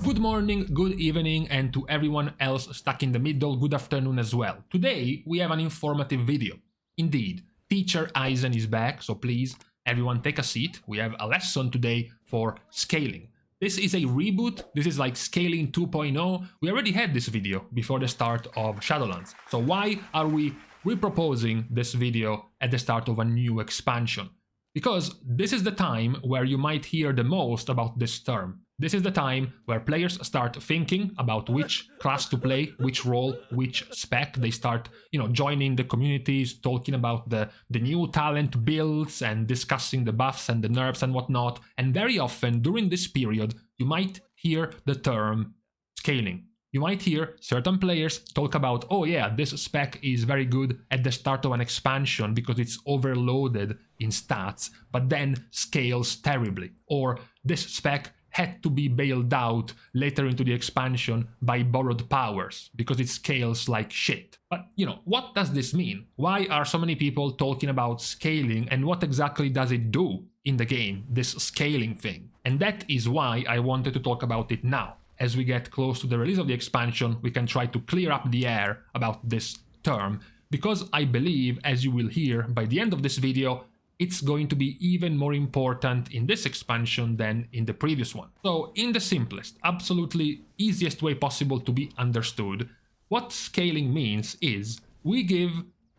Good morning, good evening, and to everyone else stuck in the middle, good afternoon as well. Today we have an informative video. Indeed, teacher Izen is back, so please everyone take a seat. We have a lesson today for scaling. This is a reboot, this is like scaling 2.0. We already had this video before the start of Shadowlands. So why are we reproposing this video at the start of a new expansion? Because this is the time where you might hear the most about this term. This is the time where players start thinking about which class to play, which role, which spec. They start, joining the communities, talking about the new talent builds and discussing the buffs and the nerfs and whatnot. And very often during this period, you might hear the term scaling. You might hear certain players talk about, oh yeah, this spec is very good at the start of an expansion because it's overloaded in stats, but then scales terribly. Or this spec had to be bailed out later into the expansion by borrowed powers because it scales like shit. But, what does this mean? Why are so many people talking about scaling, and what exactly does it do in the game, this scaling thing? And that is why I wanted to talk about it now. As we get close to the release of the expansion, we can try to clear up the air about this term, because I believe, as you will hear by the end of this video, it's going to be even more important in this expansion than in the previous one. So, in the simplest, absolutely easiest way possible to be understood, what scaling means is we give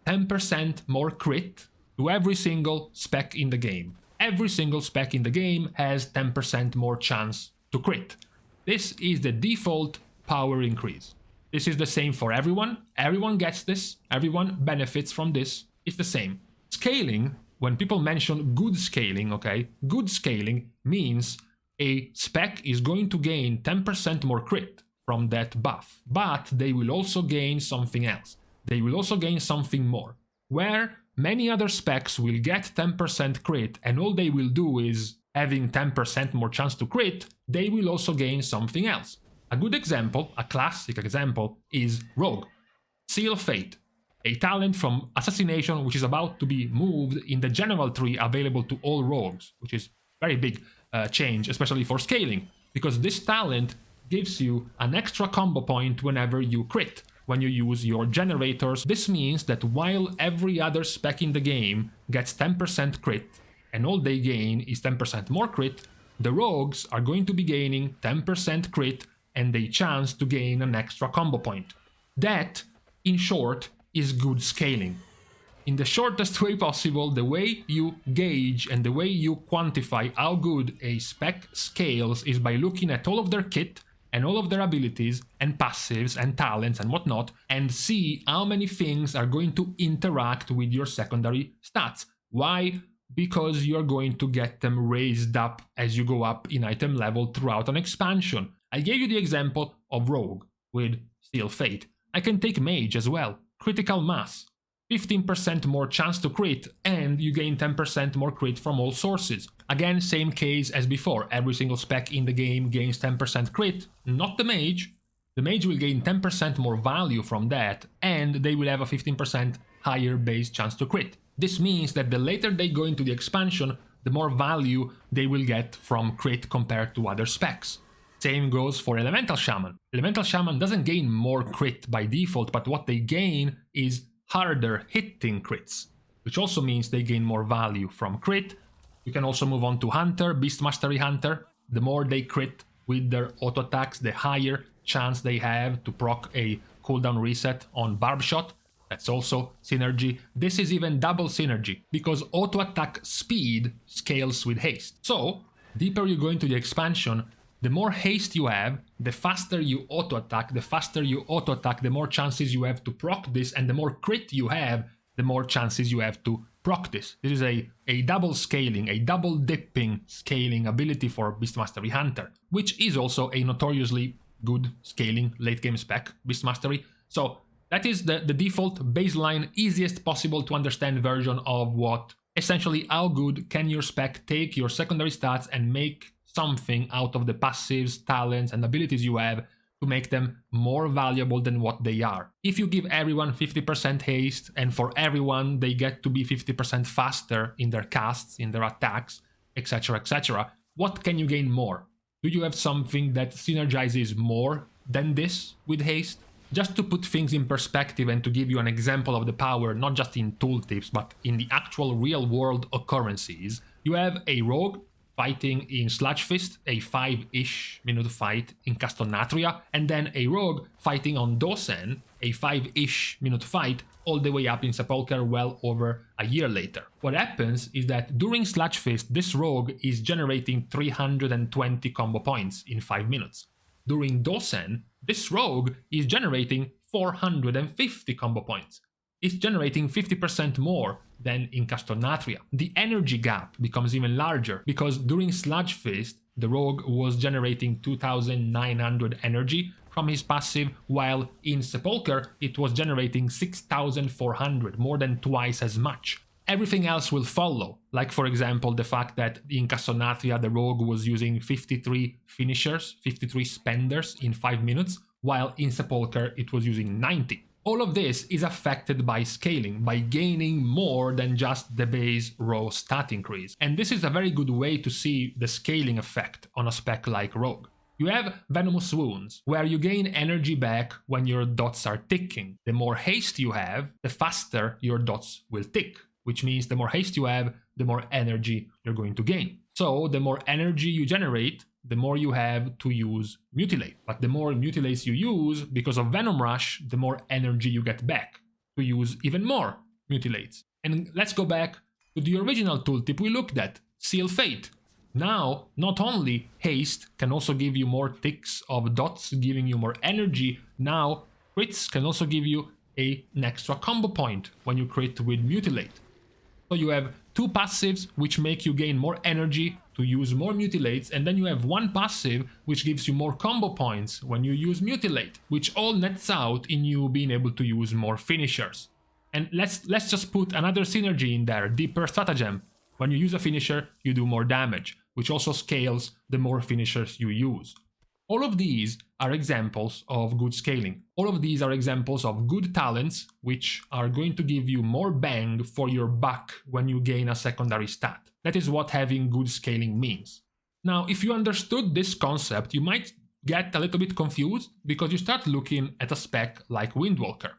10% more crit to every single spec in the game. Every single spec in the game has 10% more chance to crit. This is the default power increase. This is the same for everyone. Everyone gets this. Everyone benefits from this. It's the same. Scaling, when people mention good scaling, okay, good scaling means a spec is going to gain 10% more crit from that buff, but they will also gain something else. They will also gain something more. Where many other specs will get 10% crit and all they will do is having 10% more chance to crit, they will also gain something else. A good example, a classic example, is Rogue. Seal Fate, a talent from Assassination which is about to be moved in the general tree available to all rogues, which is very big change, especially for scaling, because this talent gives you an extra combo point whenever you crit, when you use your generators. This means that while every other spec in the game gets 10% crit, and all they gain is 10% more crit, the rogues are going to be gaining 10% crit and a chance to gain an extra combo point. That, in short, is good scaling. In the shortest way possible, the way you gauge and the way you quantify how good a spec scales is by looking at all of their kit and all of their abilities and passives and talents and whatnot, and see how many things are going to interact with your secondary stats. Why? Because you're going to get them raised up as you go up in item level throughout an expansion. I gave you the example of Rogue with Seal Fate. I can take Mage as well. Critical Mass. 15% more chance to crit, and you gain 10% more crit from all sources. Again, same case as before. Every single spec in the game gains 10% crit, not the Mage. The Mage will gain 10% more value from that, and they will have a 15% higher base chance to crit. This means that the later they go into the expansion, the more value they will get from crit compared to other specs. Same goes for Elemental Shaman. Elemental Shaman doesn't gain more crit by default, but what they gain is harder hitting crits, which also means they gain more value from crit. You can also move on to Hunter, Beast Mastery Hunter. The more they crit with their auto attacks, the higher chance they have to proc a cooldown reset on Barb Shot. That's also synergy. This is even double synergy, because auto attack speed scales with haste. So, deeper you go into the expansion, the more haste you have, the faster you auto attack, the more chances you have to proc this, and the more crit you have, the more chances you have to proc this. This is a double scaling, a double dipping scaling ability for Beast Mastery Hunter, which is also a notoriously good scaling late game spec, Beast Mastery. So that is the default baseline, easiest possible to understand version of what, essentially, how good can your spec take your secondary stats and make something out of the passives, talents, and abilities you have to make them more valuable than what they are. If you give everyone 50% haste, and for everyone they get to be 50% faster in their casts, in their attacks, etc., etc., what can you gain more? Do you have something that synergizes more than this with haste? Just to put things in perspective and to give you an example of the power, not just in tooltips, but in the actual real-world occurrences, you have a rogue fighting in Sludge Fist, a 5-ish minute fight in Castonatria, and then a rogue fighting on Dosen, a 5-ish minute fight, all the way up in Sepulchre well over a year later. What happens is that during Sludge Fist, this rogue is generating 320 combo points in 5 minutes. During Dosen, this rogue is generating 450 combo points. It's generating 50% more than in Castonatria. The energy gap becomes even larger because during Sludge Fist, the rogue was generating 2,900 energy from his passive, while in Sepulchre it was generating 6,400, more than twice as much. Everything else will follow, like for example the fact that in Castonatria the rogue was using 53 finishers, 53 spenders in 5 minutes, while in Sepulchre it was using 90. All of this is affected by scaling, by gaining more than just the base raw stat increase. And this is a very good way to see the scaling effect on a spec like Rogue. You have Venomous Wounds, where you gain energy back when your dots are ticking. The more haste you have, the faster your dots will tick, which means the more haste you have, the more energy you're going to gain. So the more energy you generate, the more you have to use Mutilate. But the more Mutilates you use, because of Venom Rush, the more energy you get back to use even more Mutilates. And let's go back to the original tooltip we looked at, Seal Fate. Now, not only haste can also give you more ticks of dots, giving you more energy, now crits can also give you an extra combo point when you crit with Mutilate. So you have two passives which make you gain more energy to use more Mutilates, and then you have one passive which gives you more combo points when you use Mutilate, which all nets out in you being able to use more finishers. And let's just put another synergy in there, Deeper Stratagem. When you use a finisher, you do more damage, which also scales the more finishers you use. All of these are examples of good scaling. All of these are examples of good talents which are going to give you more bang for your buck when you gain a secondary stat. That is what having good scaling means. Now, if you understood this concept, you might get a little bit confused because you start looking at a spec like Windwalker.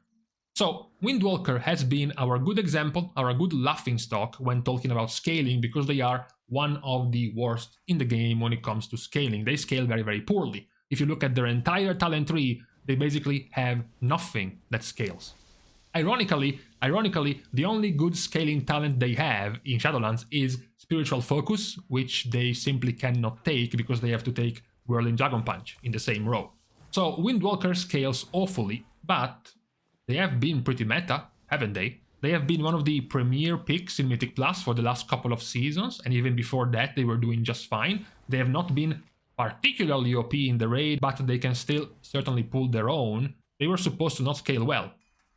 So, Windwalker has been our good example, our good laughingstock when talking about scaling, because they are one of the worst in the game when it comes to scaling. They scale very, very poorly. If you look at their entire talent tree, they basically have nothing that scales. Ironically, the only good scaling talent they have in Shadowlands is Spiritual Focus, which they simply cannot take because they have to take Whirling Dragon Punch in the same row. So Windwalker scales awfully, but they have been pretty meta, haven't they? They have been one of the premier picks in Mythic Plus for the last couple of seasons, and even before that they were doing just fine. They have not been particularly OP in the raid, but they can still certainly pull their own. They were supposed to not scale well.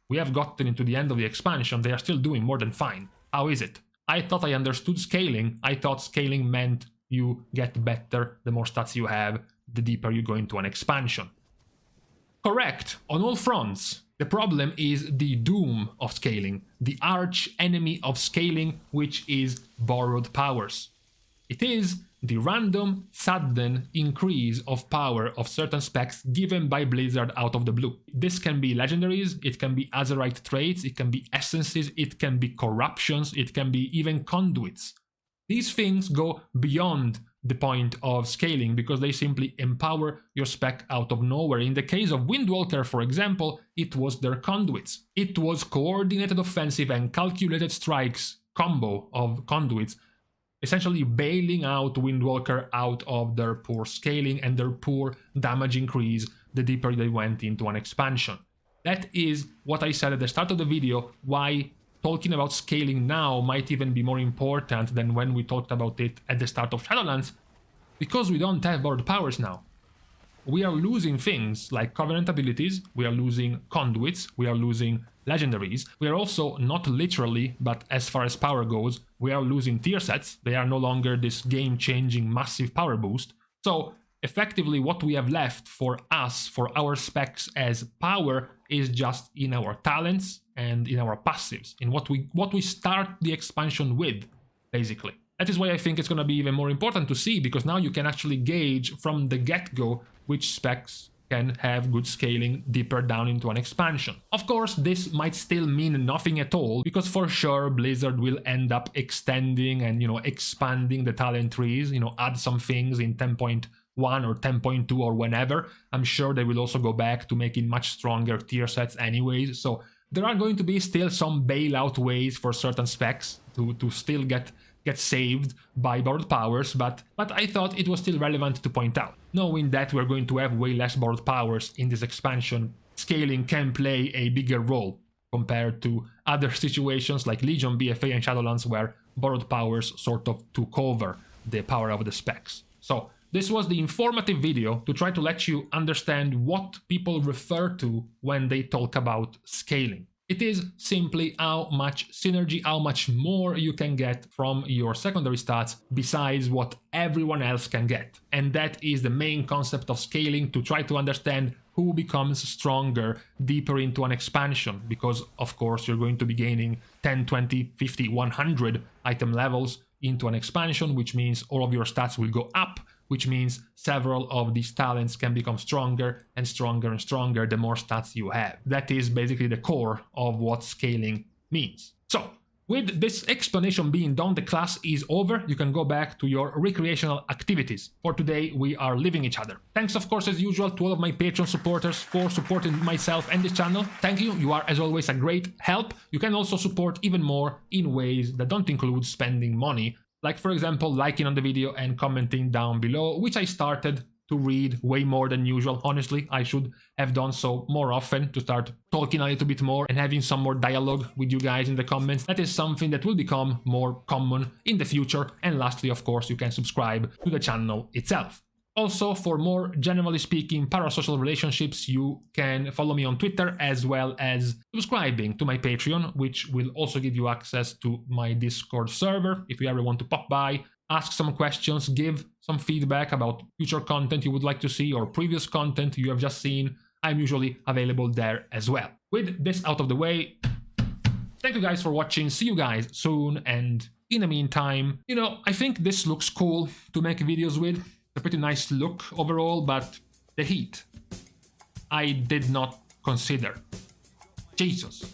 We have gotten into the end of the expansion, they are still doing more than fine. How is it? I thought I understood scaling. I thought scaling meant you get better the more stats you have, the deeper you go into an expansion. Correct, on all fronts. The problem is the doom of scaling, the arch enemy of scaling, which is borrowed powers. It is the random, sudden increase of power of certain specs given by Blizzard out of the blue. This can be legendaries, it can be Azerite traits, it can be essences, it can be corruptions, it can be even conduits. These things go beyond the point of scaling because they simply empower your spec out of nowhere. In the case of Windwalker, for example, it was their conduits. It was coordinated offensive and calculated strikes combo of conduits, essentially bailing out Windwalker out of their poor scaling and their poor damage increase the deeper they went into an expansion. That is what I said at the start of the video, why talking about scaling now might even be more important than when we talked about it at the start of Shadowlands, because we don't have borrowed powers now. We are losing things like Covenant abilities, we are losing conduits, we are losing legendaries. We are also, not literally, but as far as power goes, we are losing tier sets. They are no longer this game-changing massive power boost. So effectively what we have left for us, for our specs as power, is just in our talents and in our passives, in what we start the expansion with, basically. That is why I think it's going to be even more important to see, because now you can actually gauge from the get-go which specs can have good scaling deeper down into an expansion. Of course, this might still mean nothing at all, because for sure Blizzard will end up extending and, expanding the talent trees, add some things in 10.1 or 10.2 or whenever. I'm sure they will also go back to making much stronger tier sets anyways, so there are going to be still some bailout ways for certain specs to still get saved by borrowed powers, but I thought it was still relevant to point out. Knowing that we're going to have way less borrowed powers in this expansion, scaling can play a bigger role compared to other situations like Legion, BFA, and Shadowlands, where borrowed powers sort of took over the power of the specs. So this was the informative video to try to let you understand what people refer to when they talk about scaling. It is simply how much synergy, how much more you can get from your secondary stats besides what everyone else can get. And that is the main concept of scaling, to try to understand who becomes stronger deeper into an expansion, because of course you're going to be gaining 10, 20, 50, 100 item levels into an expansion, which means all of your stats will go up, which means several of these talents can become stronger and stronger and stronger the more stats you have. That is basically the core of what scaling means. So, with this explanation being done, the class is over. You can go back to your recreational activities. For today, we are leaving each other. Thanks, of course, as usual, to all of my Patreon supporters for supporting myself and this channel. Thank you. You are, as always, a great help. You can also support even more in ways that don't include spending money, like, for example, liking on the video and commenting down below, which I started to read way more than usual. Honestly, I should have done so more often, to start talking a little bit more and having some more dialogue with you guys in the comments. That is something that will become more common in the future. And lastly, of course, you can subscribe to the channel itself. Also, for more generally speaking parasocial relationships, you can follow me on Twitter, as well as subscribing to my Patreon, which will also give you access to my Discord server if you ever want to pop by, ask some questions, give some feedback about future content you would like to see or previous content you have just seen. I'm usually available there as well. With this out of the way, thank you guys for watching, see you guys soon, and in the meantime, I think this looks cool to make videos with. A pretty nice look overall, but the heat I did not consider. Jesus.